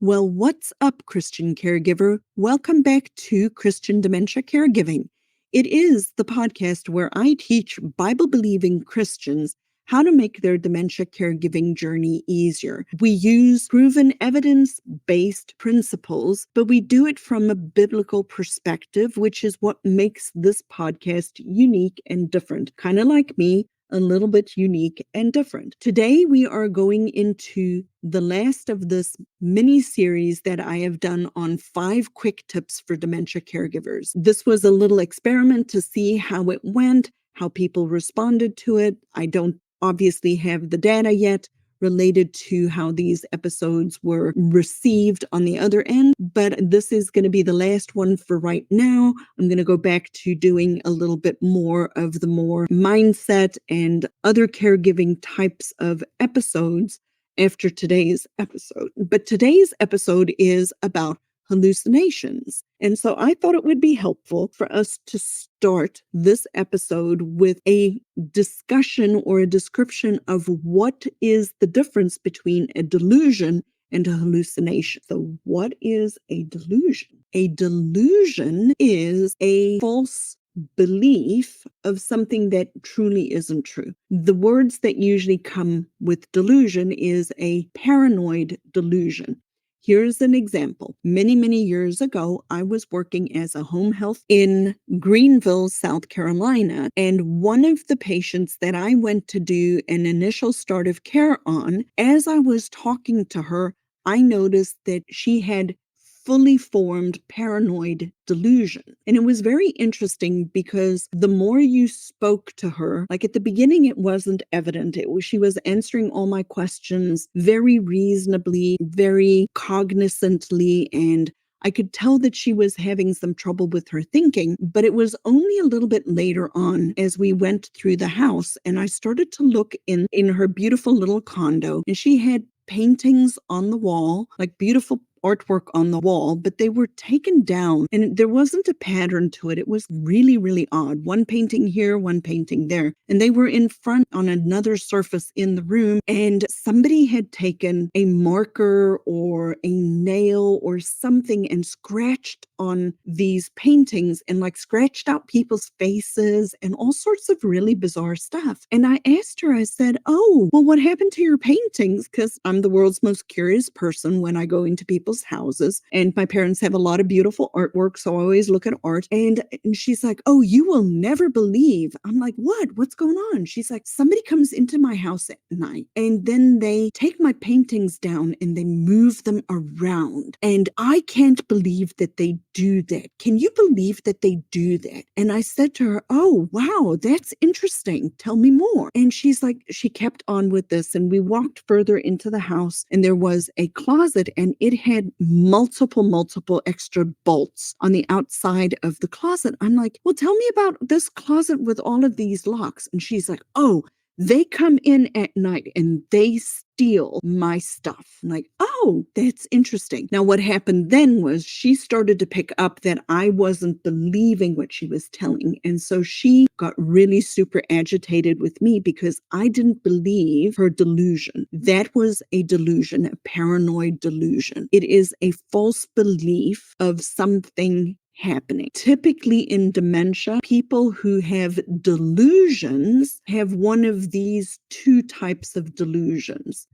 Well, what's up, Christian caregiver? Welcome back to Christian Dementia Caregiving. It is the podcast where I teach Bible-believing Christians how to make their dementia caregiving journey easier. We use proven evidence-based principles, but we do it from a biblical perspective, which is what makes this podcast unique and different. Kind of like me, a little bit unique and different. Today, we are going into the last of this mini series that I have done on 5 quick tips for dementia caregivers. This was a little experiment to see how it went, how people responded to it. I don't obviously have the data yet related to how these episodes were received on the other end, but this is going to be the last one for right now. I'm going to go back to doing a little bit more of the more mindset and other caregiving types of episodes after today's episode. But today's episode is about hallucinations. And so I thought it would be helpful for us to start this episode with a discussion or a description of what is the difference between a delusion and a hallucination. So what is a delusion? A delusion is a false belief of something that truly isn't true. The words that usually come with delusion is a paranoid delusion. Here's an example. Many, many years ago, I was working as a home health in Greenville, South Carolina, and one of the patients that I went to do an initial start of care on, as I was talking to her, I noticed that she had fully formed paranoid delusion. And it was very interesting because the more you spoke to her, like at the beginning, it wasn't evident. She was answering all my questions very reasonably, very cognizantly, and I could tell that she was having some trouble with her thinking, but it was only a little bit later on as we went through the house and I started to look in her beautiful little condo, and she had paintings on the wall, like beautiful artwork on the wall, but they were taken down and there wasn't a pattern to it. It was really, really odd. One painting here, one painting there. And they were in front on another surface in the room, and somebody had taken a marker or a nail or something and scratched on these paintings and like scratched out people's faces and all sorts of really bizarre stuff. And I asked her, I said, "Oh, well, what happened to your paintings?" Because I'm the world's most curious person when I go into people's houses, and my parents have a lot of beautiful artwork, so I always look at art. And she's like, "Oh, you will never believe." I'm like, What's going on?" She's like, "Somebody comes into my house at night and then they take my paintings down and they move them around, and I can't believe that they do that. Can you believe that they do that?" And I said to her, "Oh, wow, that's interesting. Tell me more." And she's like, she kept on with this, and we walked further into the house, and there was a closet, and it had multiple extra bolts on the outside of the closet. I'm like, "Well, tell me about this closet with all of these locks." And she's like, "Oh, they come in at night and they steal my stuff." I'm like, "Oh, that's interesting." Now, what happened then was she started to pick up that I wasn't believing what she was telling. And so she got really super agitated with me because I didn't believe her delusion. That was a delusion, a paranoid delusion. It is a false belief of something happening. Typically in dementia, people who have delusions have one of these 2 types of delusions.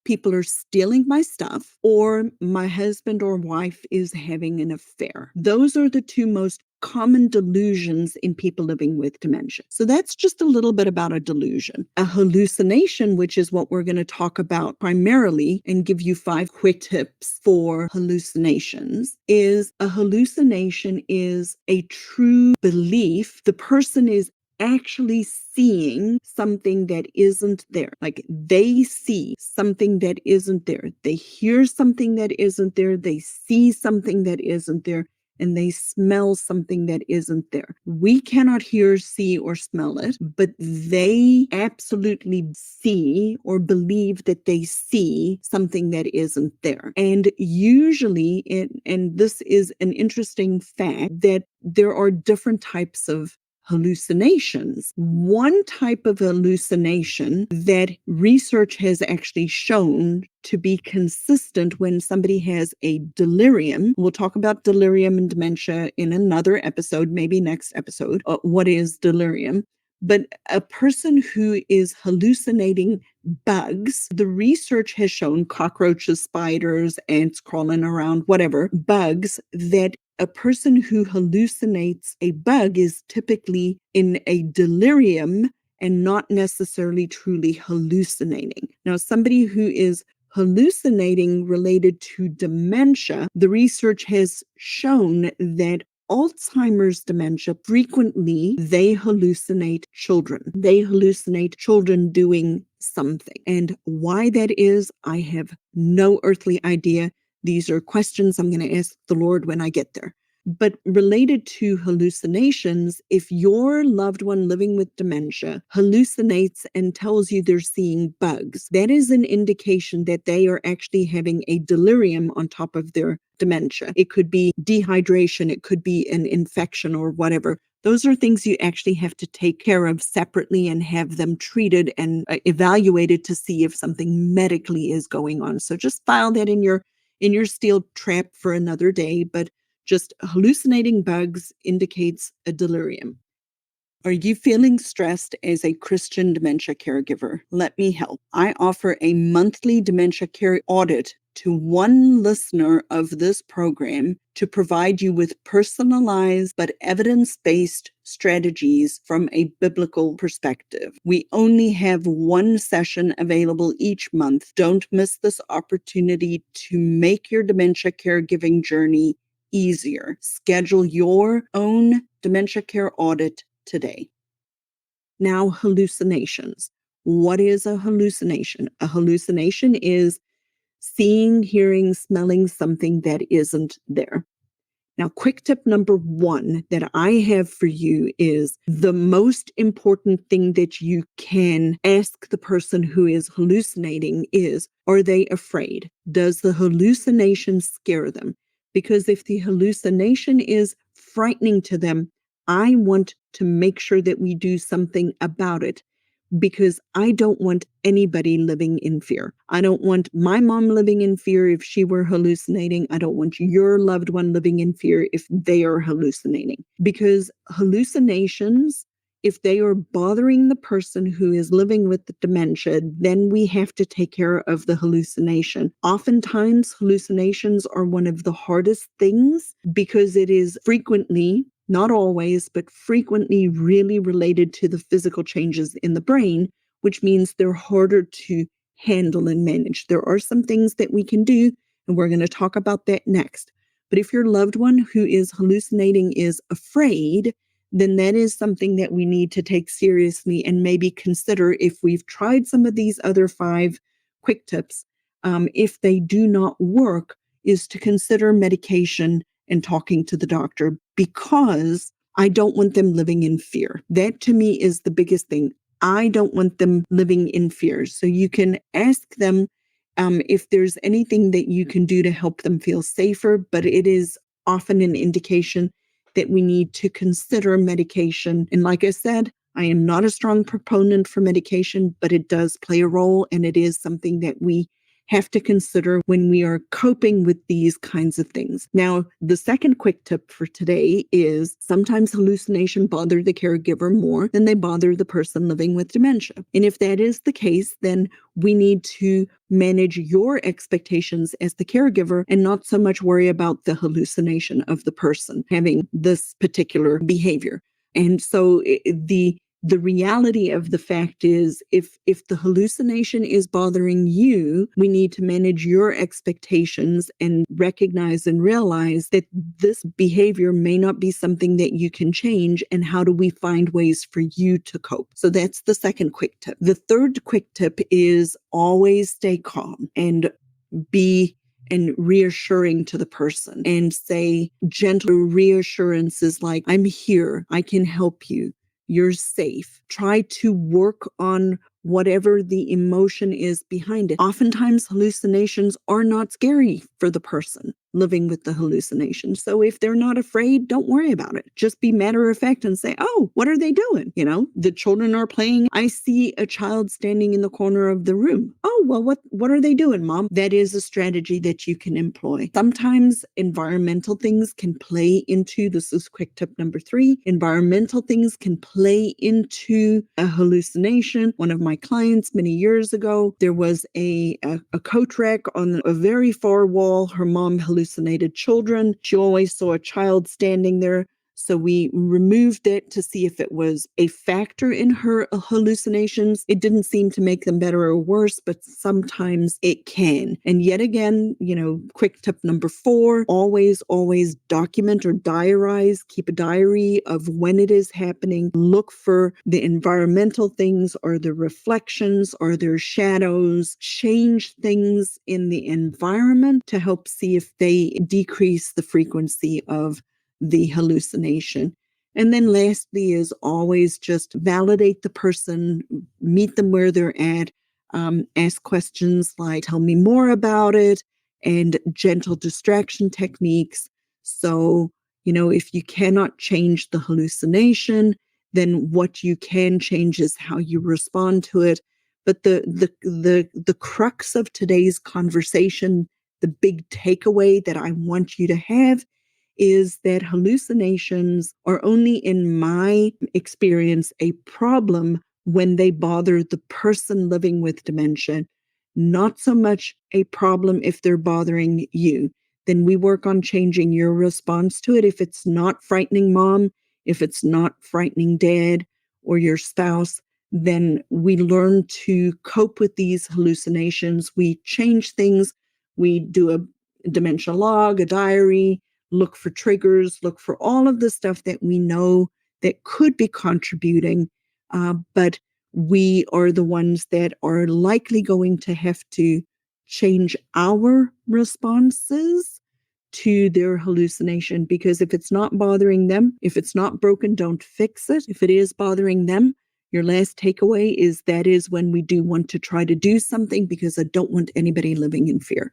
People are stealing my stuff, or my husband or wife is having an affair. Those are the 2 most common delusions in people living with dementia. So that's just a little bit about a delusion. A hallucination, which is what we're going to talk about primarily and give you 5 quick tips for hallucinations, is a hallucination is a true belief. The person is actually seeing something that isn't there. Like they see something that isn't there. They hear something that isn't there. They see something that isn't there. And they smell something that isn't there. We cannot hear, see, or smell it, but they absolutely see or believe that they see something that isn't there. And usually, and this is an interesting fact, that there are different types of hallucinations. One type of hallucination that research has actually shown to be consistent when somebody has a delirium. We'll talk about delirium and dementia in another episode, maybe next episode. What is delirium? But a person who is hallucinating bugs, the research has shown cockroaches, spiders, ants crawling around, whatever, bugs, that a person who hallucinates a bug is typically in a delirium and not necessarily truly hallucinating. Now, somebody who is hallucinating related to dementia, the research has shown that Alzheimer's dementia, frequently they hallucinate children. They hallucinate children doing something. And why that is, I have no earthly idea. These are questions I'm going to ask the Lord when I get there. But related to hallucinations, if your loved one living with dementia hallucinates and tells you they're seeing bugs, that is an indication that they are actually having a delirium on top of their dementia. It could be dehydration, it could be an infection or whatever. Those are things you actually have to take care of separately and have them treated and evaluated to see if something medically is going on. So just file that in your steel trap for another day, but just hallucinating bugs indicates a delirium. Are you feeling stressed as a Christian dementia caregiver? Let me help. I offer a monthly dementia care audit to one listener of this program to provide you with personalized but evidence-based strategies from a biblical perspective. We only have one session available each month. Don't miss this opportunity to make your dementia caregiving journey easier. Schedule your own dementia care audit today. Now, hallucinations. What is a hallucination? A hallucination is seeing, hearing, smelling something that isn't there. Now, quick tip number one that I have for you is the most important thing that you can ask the person who is hallucinating is, are they afraid? Does the hallucination scare them? Because if the hallucination is frightening to them, I want to make sure that we do something about it, because I don't want anybody living in fear. I don't want my mom living in fear if she were hallucinating. I don't want your loved one living in fear if they are hallucinating. Because hallucinations, if they are bothering the person who is living with the dementia, then we have to take care of the hallucination. Oftentimes, hallucinations are one of the hardest things because it is frequently, not always, but frequently really related to the physical changes in the brain, which means they're harder to handle and manage. There are some things that we can do, and we're going to talk about that next. But if your loved one who is hallucinating is afraid, then that is something that we need to take seriously and maybe consider if we've tried some of these other 5 quick tips. If they do not work, is to consider medication and talking to the doctor, because I don't want them living in fear. That to me is the biggest thing. I don't want them living in fear. So you can ask them if there's anything that you can do to help them feel safer, but it is often an indication that we need to consider medication. And like I said, I am not a strong proponent for medication, but it does play a role, and it is something that we have to consider when we are coping with these kinds of things. Now, the second quick tip for today is sometimes hallucination bother the caregiver more than they bother the person living with dementia. And if that is the case, then we need to manage your expectations as the caregiver and not so much worry about the hallucination of the person having this particular behavior. And so the reality of the fact is, if the hallucination is bothering you, we need to manage your expectations and recognize and realize that this behavior may not be something that you can change, and how do we find ways for you to cope? So that's the second quick tip. The third quick tip is always stay calm and be reassuring to the person, and say gentle reassurances like, I'm here, I can help you, you're safe. Try to work on whatever the emotion is behind it. Oftentimes, hallucinations are not scary for the person. living with the hallucination. So if they're not afraid, don't worry about it. Just be matter of fact and say, oh, what are they doing? The children are playing. I see a child standing in the corner of the room. Oh, well, what are they doing, Mom? That is a strategy that you can employ. Sometimes environmental things can play into, this is quick tip number 3, environmental things can play into a hallucination. One of my clients many years ago, there was a coat rack on a very far wall. Her mom hallucinated children. She always saw a child standing there. So we removed it to see if it was a factor in her hallucinations. It didn't seem to make them better or worse, but sometimes it can. And yet again, quick tip number 4, always document or diarize, keep a diary of when it is happening. Look for the environmental things or the reflections or their shadows. Change things in the environment to help see if they decrease the frequency of the hallucination. And then lastly is always just validate the person, meet them where they're at, ask questions like, tell me more about it, and gentle distraction techniques. So, if you cannot change the hallucination, then what you can change is how you respond to it. But the crux of today's conversation, the big takeaway that I want you to have is that hallucinations are only, in my experience, a problem when they bother the person living with dementia, not so much a problem if they're bothering you. Then we work on changing your response to it. If it's not frightening mom, if it's not frightening dad or your spouse, then we learn to cope with these hallucinations. We change things. We do a dementia log, a diary, look for triggers, look for all of the stuff that we know that could be contributing, but we are the ones that are likely going to have to change our responses to their hallucination, because if it's not bothering them, if it's not broken, don't fix it. If it is bothering them, your last takeaway is that is when we do want to try to do something, because I don't want anybody living in fear.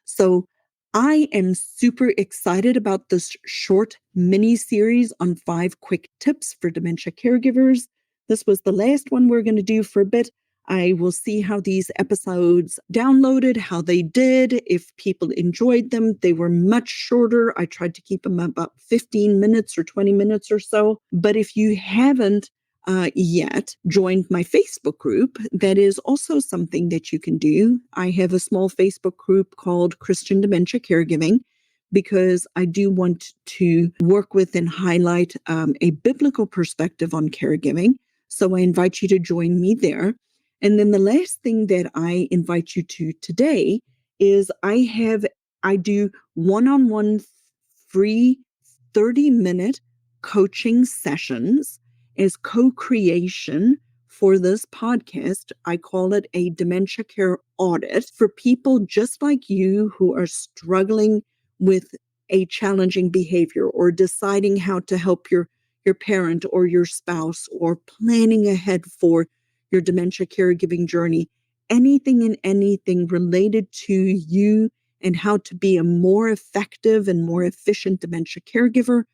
So I am super excited about this short mini series on 5 quick tips for dementia caregivers. This was the last one we're going to do for a bit. I will see how these episodes downloaded, how they did, if people enjoyed them. They were much shorter. I tried to keep them about 15 minutes or 20 minutes or so. But if you haven't yet joined my Facebook group, that is also something that you can do. I have a small Facebook group called Christian Dementia Caregiving, because I do want to work with and highlight a biblical perspective on caregiving. So I invite you to join me there. And then the last thing that I invite you to today is I do one-on-one free 30-minute coaching sessions as co-creation for this podcast. I call it a dementia care audit for people just like you who are struggling with a challenging behavior, or deciding how to help your parent or your spouse, or planning ahead for your dementia caregiving journey. Anything related to you and how to be a more effective and more efficient dementia caregiver.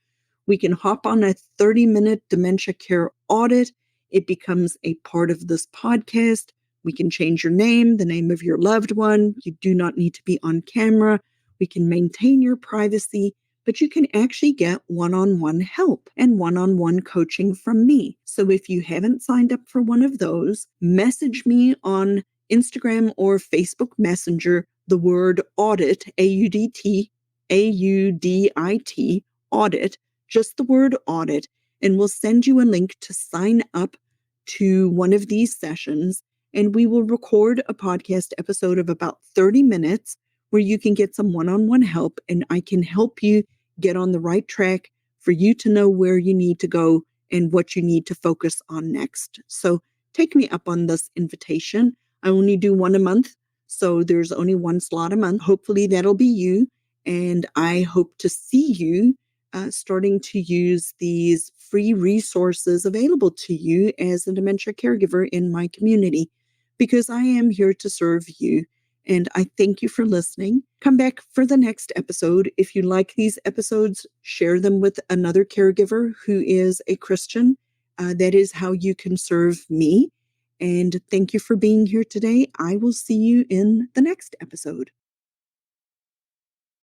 We can hop on a 30-minute dementia care audit. It becomes a part of this podcast. We can change your name, the name of your loved one. You do not need to be on camera. We can maintain your privacy, but you can actually get one-on-one help and one-on-one coaching from me. So if you haven't signed up for one of those, message me on Instagram or Facebook Messenger, the word audit, AUDT, AUDIT, audit, just the word audit, and we'll send you a link to sign up to one of these sessions. And we will record a podcast episode of about 30 minutes where you can get some one-on-one help, and I can help you get on the right track for you to know where you need to go and what you need to focus on next. So take me up on this invitation. I only do one a month, so there's only one slot a month. Hopefully that'll be you, and I hope to see you starting to use these free resources available to you as a dementia caregiver in my community, because I am here to serve you. And I thank you for listening. Come back for the next episode. If you like these episodes, share them with another caregiver who is a Christian. That is how you can serve me. And thank you for being here today. I will see you in the next episode.